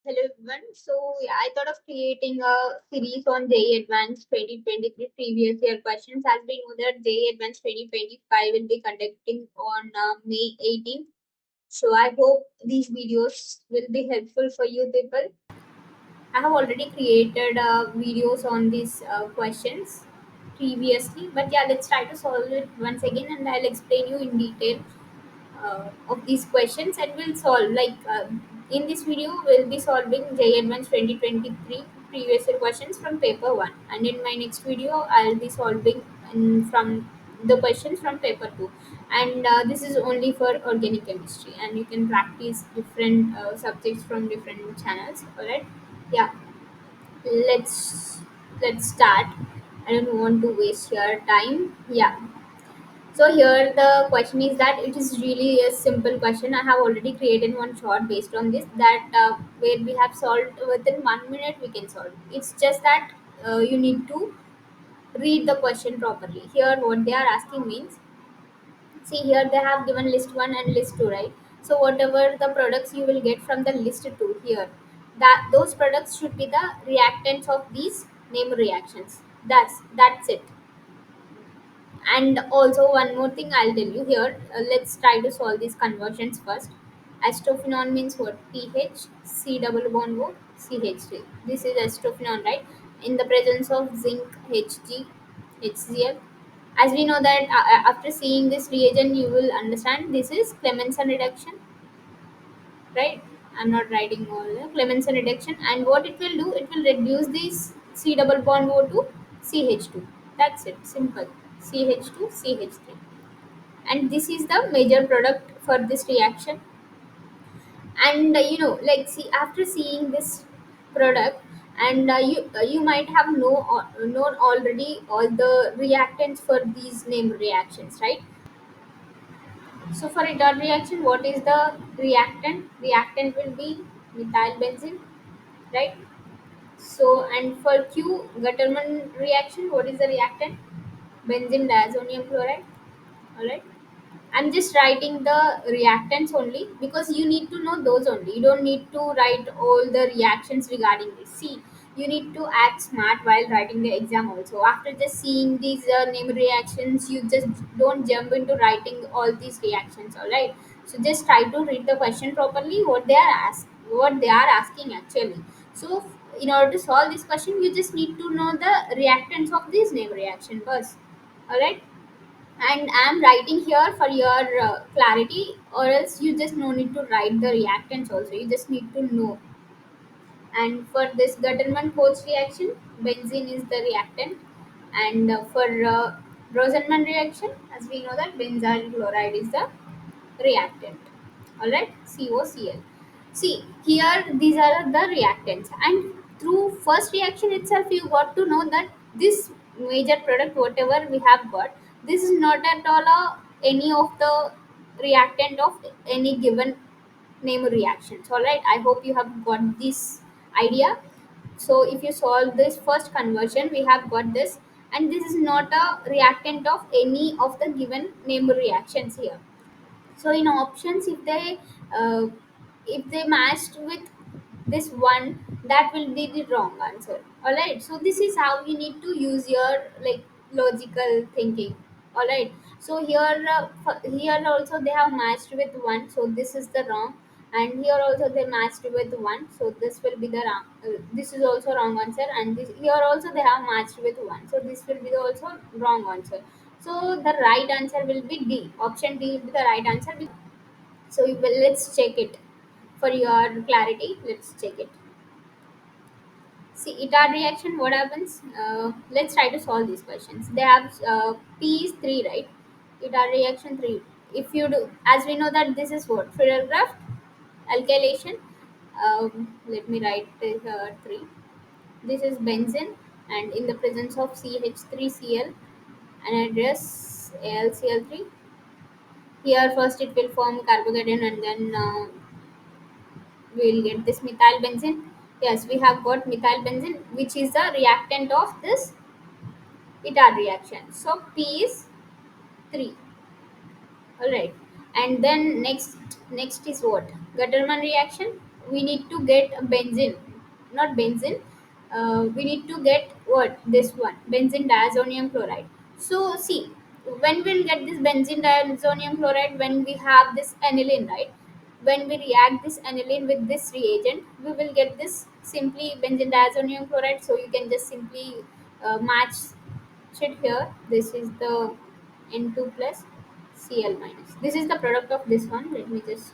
Hello everyone. I thought of creating a series on JEE Advanced 2023 previous year questions, as we know that JEE Advanced 2025 will be conducting on May 18th. So I hope these videos will be helpful for you people. I have already created videos on these questions previously, but yeah, let's try to solve it once again, and I'll explain you in detail of these questions, and we'll solve in this video we'll be solving JEE Advanced 2023 previous year questions from paper 1, and in my next video I'll be solving from the questions from paper 2, and this is only for organic chemistry, and you can practice different subjects from different channels. All right, yeah, let's start. I don't want to waste your time. Yeah, so here the question is that it is really a simple question. I have already created one short based on this, that where we have solved within 1 minute we can solve. It's just that you need to read the question properly. Here what they are asking means, see here they have given list 1 and list 2, right? So whatever the products you will get from the list 2 here, that those products should be the reactants of these name reactions. That's it. And also one more thing I'll tell you here. Let's try to solve these conversions first. Astrophenone means what? PH, C double bond O, CH3. This is astrophenone, right? In the presence of zinc, Hg, HCl. As we know that after seeing this reagent, you will understand this is Clemmensen reduction, right? I'm not writing all the Clemmensen reduction, and what it will do, it will reduce this C double bond O to CH2. That's it, simple. CH2, CH3, and this is the major product for this reaction. And see, after seeing this product, and you might have known already all the reactants for these named reactions, right? So for a dot reaction, what is the reactant will be methyl benzene, right? So, and for Q Gutterman reaction, what is the reactant? Benzene diazonium chloride. All right, I'm just writing the reactants only because you need to know those only. You don't need to write all the reactions regarding this. See, you need to act smart while writing the exam also. After just seeing these name reactions, you just don't jump into writing all these reactions. All right. So just try to read the question properly. What they are asking actually. So in order to solve this question, you just need to know the reactants of this name reaction first. All right, and I'm writing here for your clarity, or else you just no need to write the reactants also, you just need to know. And for this Gutterman Coach reaction, benzene is the reactant, and for Rosenman reaction, as we know that benzyl chloride is the reactant. All right, COCl. See here, these are the reactants, and through first reaction itself, you got to know that this major product, whatever we have got, this is not at all any of the reactant of any given name reactions. All right, I hope you have got this idea. So if you solve this first conversion, we have got this, and this is not a reactant of any of the given name reactions here. So in options, uh, if they matched with this one, that will be the wrong answer. All right, so this is how you need to use your logical thinking. All right, so here here also they have matched with one, so this is the wrong. And here also they matched with one, so this will be the wrong. This is also wrong answer, and this here also they have matched with one, so this will be the also wrong answer. So the right answer will be D. Option D will be the right answer. So let's check it for your clarity. Let's check it. See, ITAR reaction, what happens? Let's try to solve these questions. They have P is 3, right? ITAR reaction 3. If you do, as we know that this is what? Friedel-Crafts, alkylation. Let me write here 3. This is benzene, and in the presence of CH3Cl and address AlCl3. Here first it will form carbocation, and then we'll get this methyl benzene. Yes, we have got methyl benzene, which is the reactant of this ITAR reaction. So P is 3. All right, and then next is what? Gutterman reaction. we need to get benzene, not benzene. We need to get what, this one, benzene diazonium chloride. So see, when we'll get this benzene diazonium chloride, when we have this aniline, right? When we react this aniline with this reagent, we will get this simply benzene diazonium chloride. So you can just simply match it here. This is the N2 plus Cl minus. This is the product of this one. Let me just,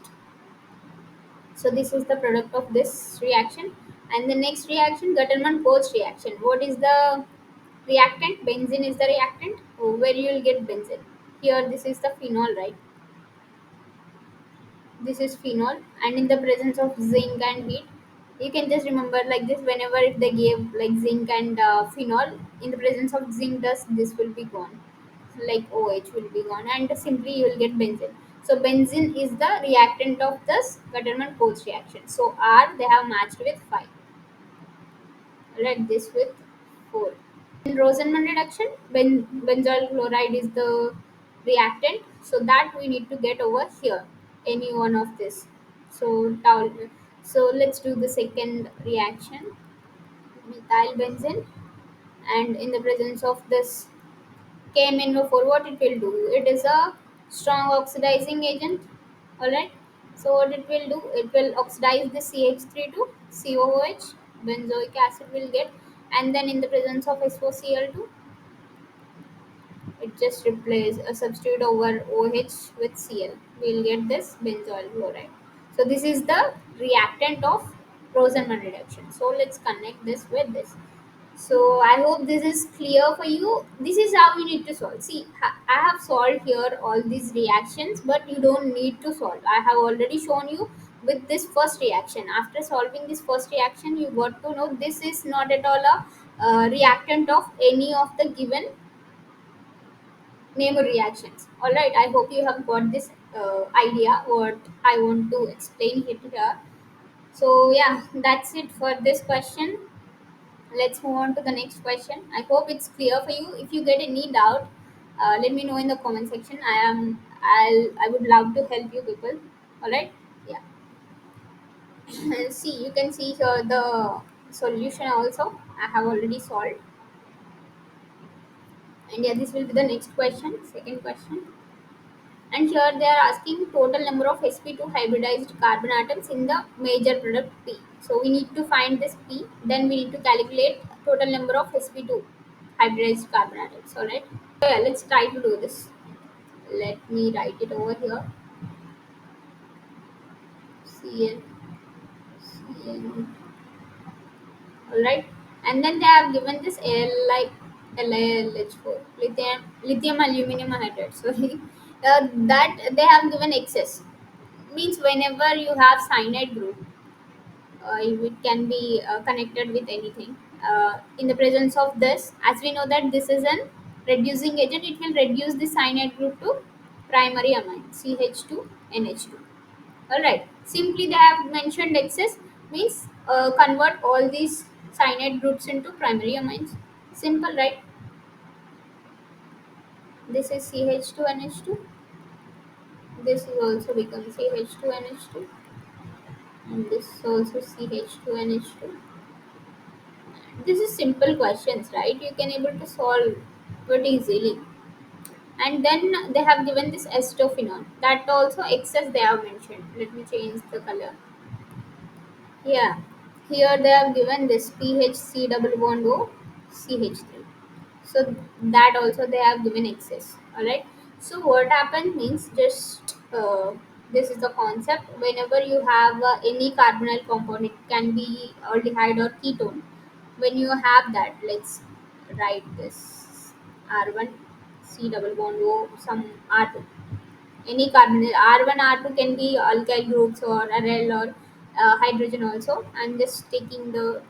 so this is the product of this reaction. And the next reaction, Gattermann-Koch reaction. What is the reactant? Benzene is the reactant. Oh, where you will get benzene? Here, this is the phenol, right? This is phenol, and in the presence of zinc and heat, you can just remember like this. Whenever if they gave like zinc and phenol, in the presence of zinc dust, this will be gone, like OH will be gone, and simply you will get benzene. So benzene is the reactant of this Gattermann-Koch reaction. So R they have matched with 5. Let this with 4. In Rosenman reduction, benzoyl chloride is the reactant, so that we need to get over here, any one of this. So so let's do the second reaction, methyl benzene, and in the presence of this KMnO4, what it will do? It is a strong oxidizing agent. Alright. So what it will do? It will oxidize the CH3 to COOH. Benzoic acid will get, and then in the presence of SOCl2, it just replace a substitute over OH with Cl. We'll get this benzoyl chloride. So this is the reactant of Rosenman reduction. So let's connect this with this. So I hope this is clear for you. This is how we need to solve. See, I have solved here all these reactions, but you don't need to solve. I have already shown you with this first reaction. After solving this first reaction, you got to know this is not at all a reactant of any of the given name reactions. All right. I hope you have got this idea what I want to explain it here. So yeah, that's it for this question. Let's move on to the next question. I hope it's clear for you. If you get any doubt, let me know in the comment section. I would love to help you people. All right. Yeah. And see, you can see here the solution also. I have already solved. And yeah, this will be the next question. Second question. And here they are asking total number of sp2 hybridized carbon atoms in the major product P. So we need to find this P, then we need to calculate total number of sp2 hybridized carbon atoms. Alright. So yeah, let's try to do this. Let me write it over here. Cn, Cn. Alright. And then they have given this Al like LiLH4, lithium aluminum hydride. Sorry. That they have given excess. Means whenever you have cyanide group, it can be connected with anything. In the presence of this, as we know that this is an reducing agent, it will reduce the cyanide group to primary amine CH2NH2. All right. Simply they have mentioned excess, means convert all these cyanide groups into primary amines. Simple, right? This is CH2NH2. This is also become CH2NH2, and this is also CH2NH2. This is simple questions, right? You can able to solve it easily. And then they have given this acetophenone, that also excess they have mentioned. Let me change the color. Yeah, here they have given this PHC double bond O CH3. So that also they have given excess. All right. So what happens means, just this is the concept. Whenever you have any carbonyl compound, it can be aldehyde or ketone. When you have that, let's write this R1 C double bond O some R2. Any carbonyl R1 R2 can be alkyl groups or aryl or hydrogen also. I'm just taking the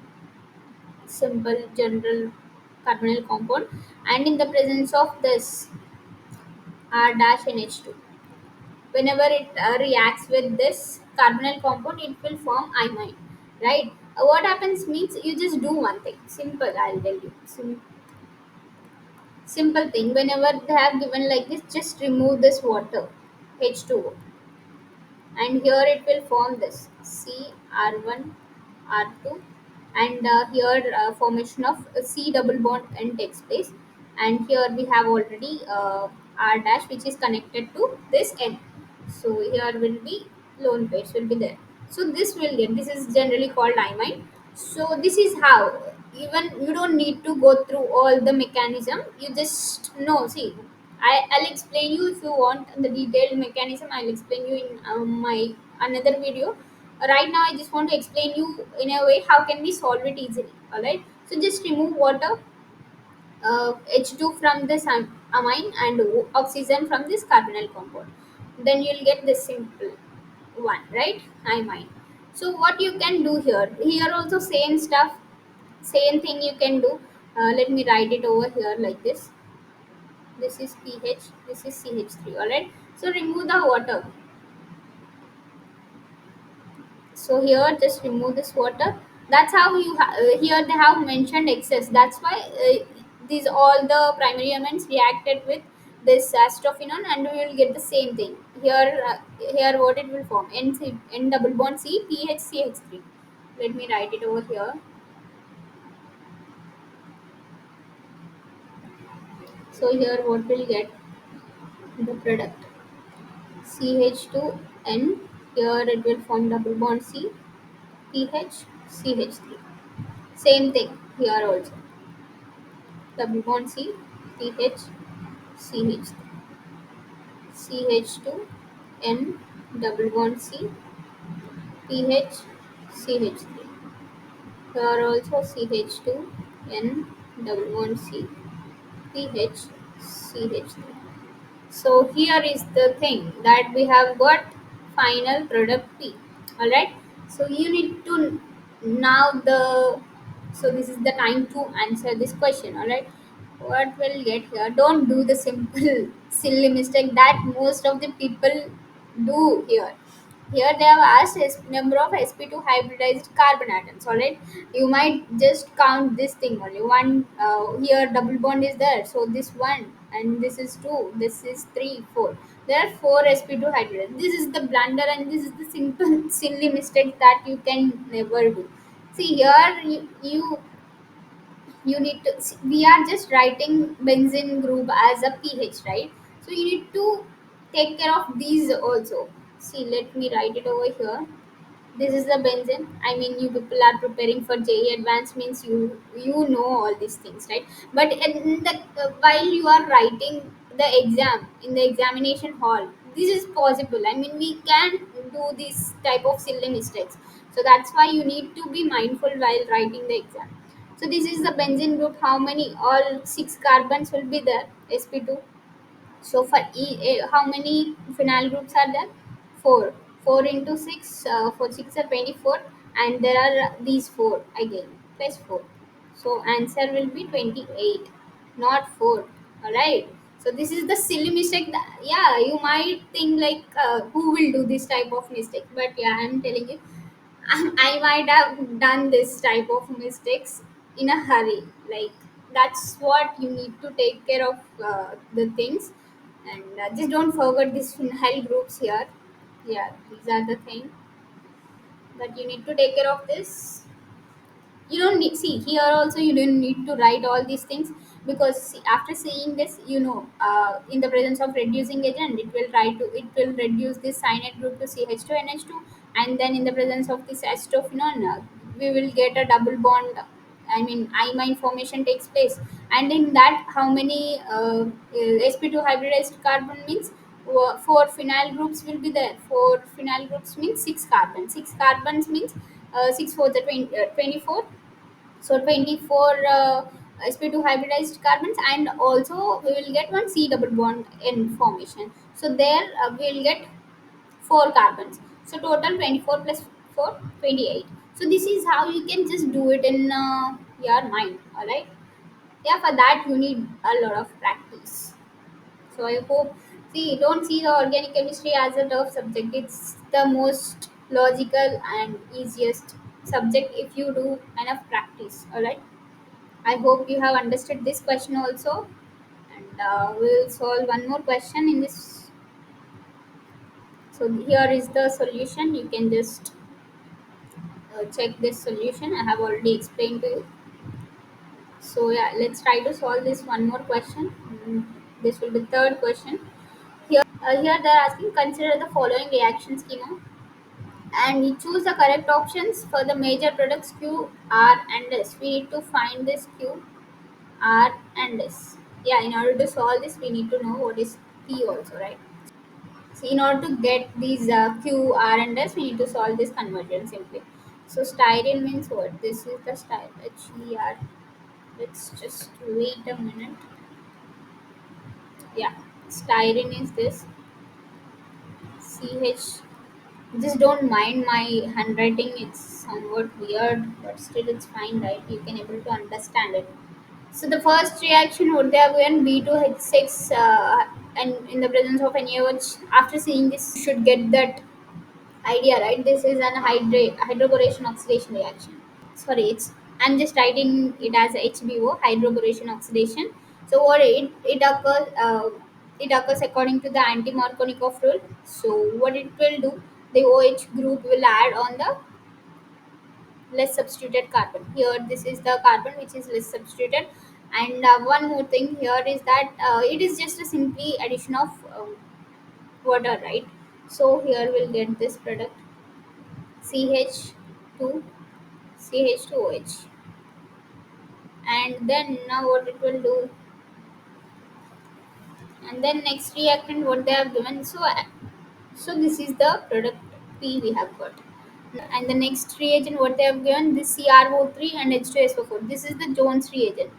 simple general carbonyl compound, and in the presence of this R dash NH2, whenever it reacts with this carbonyl compound, it will form imine, right? What happens means, you just do one thing simple, I'll tell you. Simple thing, whenever they have given like this, just remove this water H2O. and here it will form this CR1 R2, and here formation of C double bond N takes place, and here we have already R dash which is connected to this N. So here will be lone pairs will be there. So this is generally called imine. So this is how, even you don't need to go through all the mechanism, you just know. See, I'll explain you if you want the detailed mechanism. I'll explain you in my another video. Right now I just want to explain you in a way how can we solve it easily. All right, so just remove water, H2 from this amine, and oxygen from this carbonyl compound, then you'll get this simple one, right? Imine. So what you can do here also same stuff, same thing you can do. Let me write it over here like this is pH, this is CH3. All right, so remove the water. So here just remove this water. That's how here they have mentioned excess. That's why these all the primary elements reacted with this acetophenone, and we will get the same thing here. Here what it will form, N double bond C PHCH3. Let me write it over here. So here what will get, the product CH2N. Here it will form double bond C PH CH3. Same thing here also, double bond C PH CH, CH2 N double bond C PH CH3. Here also CH2 N double bond C PH CH3. So here is the thing that we have got final product P. All right. So you need to now the, so this is the time to answer this question. All right. What will get here? Don't do the simple silly mistake that most of the people do here. Here they have asked number of sp2 hybridized carbon atoms. Alright, you might just count this thing only. One here double bond is there, so this one and this is two, this is three, four. There are four sp2 hybridized. This is the blunder, and this is the simple silly mistake that you can never do. See here, you need to see, we are just writing benzene group as a pH, right? So you need to take care of these also. See, let me write it over here. This is the benzene. I mean, you people are preparing for JE advanced, means you know all these things, right? But in the while you are writing the exam in the examination hall, this is possible. I mean, we can do this type of silly mistakes. So that's why you need to be mindful while writing the exam. So this is the benzene group. How many? All six carbons will be there. sp2. So for how many phenyl groups are there? Four. Four into six. For six are 24, and there are these four again plus four. So answer will be 28, not four. All right. So this is the silly mistake. That, yeah, you might think like who will do this type of mistake, but yeah, I'm telling you, I might have done this type of mistakes in a hurry. Like that's what you need to take care of the things, and just don't forget this hell groups here. Yeah, these are the thing that you need to take care of this. You don't need, see here also you don't need to write all these things, because see, after seeing this, in the presence of reducing agent, it will reduce this cyanide group to CH2NH2, and then in the presence of this acetophenone, we will get a double bond. I mean, imine formation takes place, and in that, how many sp2 hybridized carbon means, four phenyl groups will be there. Four phenyl groups means six carbons. Six carbons means 6 4 the 24. So 24 sp2 hybridized carbons, and also we will get one C double bond in formation. So there we will get four carbons. So total 24 plus 4 28. So this is how you can just do it in your mind. All right. Yeah, for that you need a lot of practice. So I hope, see, don't see the organic chemistry as a tough subject. It's the most logical and easiest subject if you do enough practice. All right. I hope you have understood this question also, and we'll solve one more question in this So here is the solution. You can just check this solution. I have already explained to you. So yeah, let's try to solve this one more question. This will be third question. Here they're asking, consider the following reaction schema and you choose the correct options for the major products Q, R, and S. We need to find this Q, R, and S. Yeah, in order to solve this, we need to know what is P also, right? So in order to get these Q, R, and S, we need to solve this conversion simply. So styrene means what? This is the styrene. HER. Let's just wait a minute. Yeah, styrene is this. CH. Just don't mind my handwriting. It's somewhat weird, but still it's fine, right? You can able to understand it. So the first reaction would have been B2H6, and in the presence of NaOH. After seeing this, you should get that idea, right? This is an hydroboration oxidation reaction. Sorry, it's I'm just writing it as HBO, hydroboration oxidation. So what it occurs according to the anti-Markovnikov rule. So what it will do, the OH group will add on the less substituted carbon. Here, this is the carbon which is less substituted. And one more thing here is that it is just a simply addition of water, right? So here we'll get this product CH2 CH2OH. And then now what it will do, and then next reactant what they have given. So this is the product P we have got. And the next reagent what they have given, this CrO3 and H2SO4. This is the Jones reagent.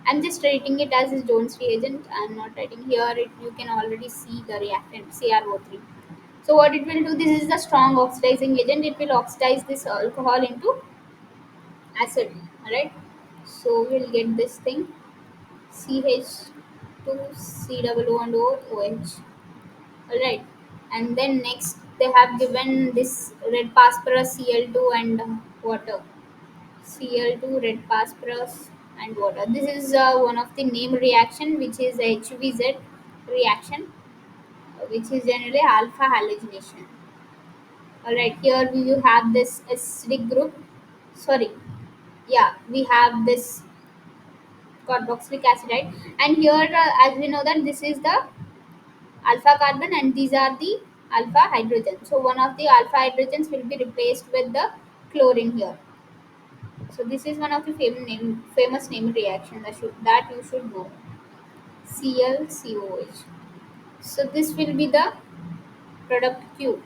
I'm just writing it as a Jones reagent. I'm not writing here. You can already see the reactant CrO3. So what it will do, this is the strong oxidizing agent. It will oxidize this alcohol into acid. Alright. So we'll get this thing CH2 C double O and OH. Alright. And then next they have given this red phosphorus Cl2 and water. Cl2, red phosphorus, and water. This is one of the name reaction which is HVZ reaction, which is generally alpha halogenation. Alright, here we have this acidic group. Sorry, yeah, we have this carboxylic acid, right? And here, as we know that this is the alpha carbon and these are the alpha hydrogen. So one of the alpha hydrogens will be replaced with the chlorine here. So this is one of the famous name reaction that you should know. ClCOH. So this will be the product Q.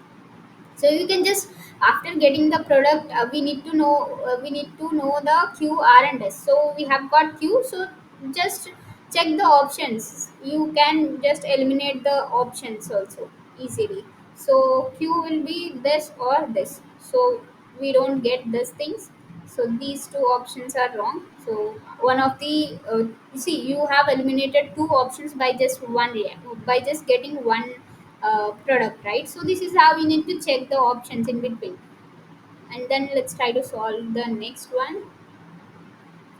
So you can just, after getting the product, we need to know the Q, R, and S. So we have got Q. So just check the options. You can just eliminate the options also easily. So Q will be this or this. So we don't get these things. So these two options are wrong. So one of the see, you have eliminated two options by just by just getting one product, right? So this is how we need to check the options in between. And then let's try to solve the next one.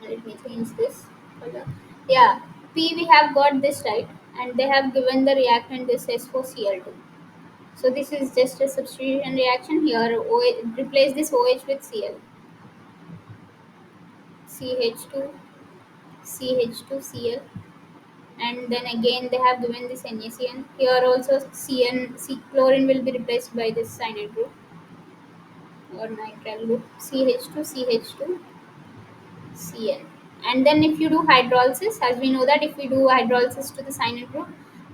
Let me change this color. Yeah, P we have got this right, and they have given the reactant this S4Cl2. So this is just a substitution reaction here. Replace this OH with Cl, CH2, CH2Cl, and then again they have given this NaCN. Here also chlorine will be replaced by this cyanide group or nitrile group, CH2, CH2, Cl. And then if you do hydrolysis, as we know that if we do hydrolysis to the cyanide group,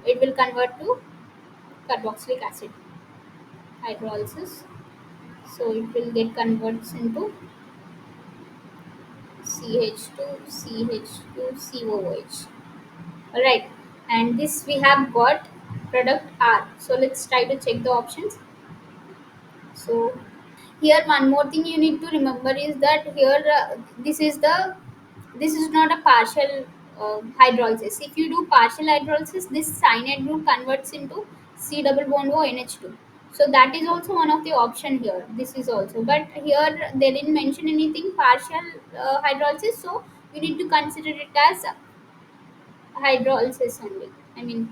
it will convert to carboxylic acid hydrolysis. So it will get converts into CH2, CH2, COOH. Alright. And this we have got product R. So let's try to check the options. So here one more thing you need to remember is that here this is not a partial hydrolysis. If you do partial hydrolysis, this cyanide group converts into C double bond O NH2. So that is also one of the option here. This is also, but here they didn't mention anything partial hydrolysis. So you need to consider it as hydrolysis only. I mean,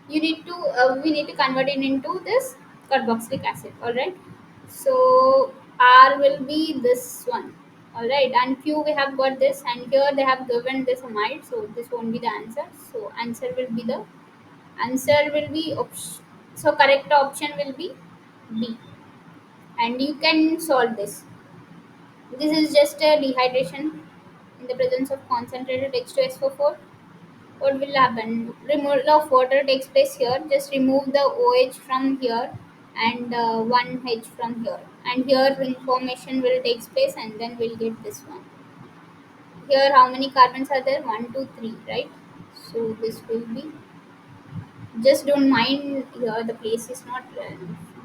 you need to we need to convert it into this carboxylic acid. All right. So R will be this one. All right, and Q we have got this, and here they have given this amide, so this won't be the answer. So answer will be so correct option will be B, and you can solve this. This is just a dehydration in the presence of concentrated H2SO4. What will happen? Removal of water takes place here. Just remove the OH from here and one H from here. And here information will take place and then we'll get this one. Here how many carbons are there? One, two, three, right? So this will be, just don't mind here the place is not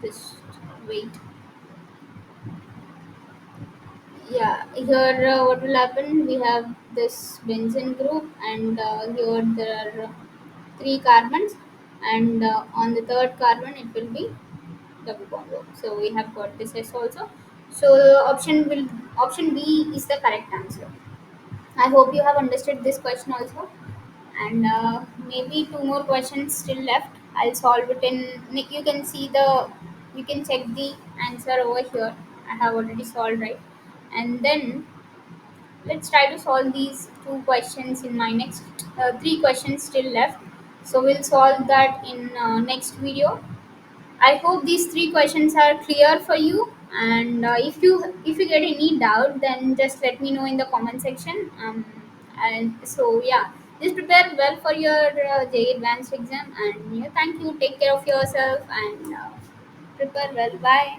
just wait. Yeah, here what will happen? We have this benzene group, and here there are three carbons, and on the third carbon it will be double bond O. So we have got this S also. So option B is the correct answer. I hope you have understood this question also, and maybe two more questions still left. I'll solve it in. You can see the, you can check the answer over here. I have already solved, right, and then let's try to solve these two questions in my next three questions still left. So we'll solve that in next video. I hope these three questions are clear for you. And if you get any doubt, then just let me know in the comment section. And so yeah, just prepare well for your JEE advanced exam. And yeah, thank you. Take care of yourself and prepare well. Bye.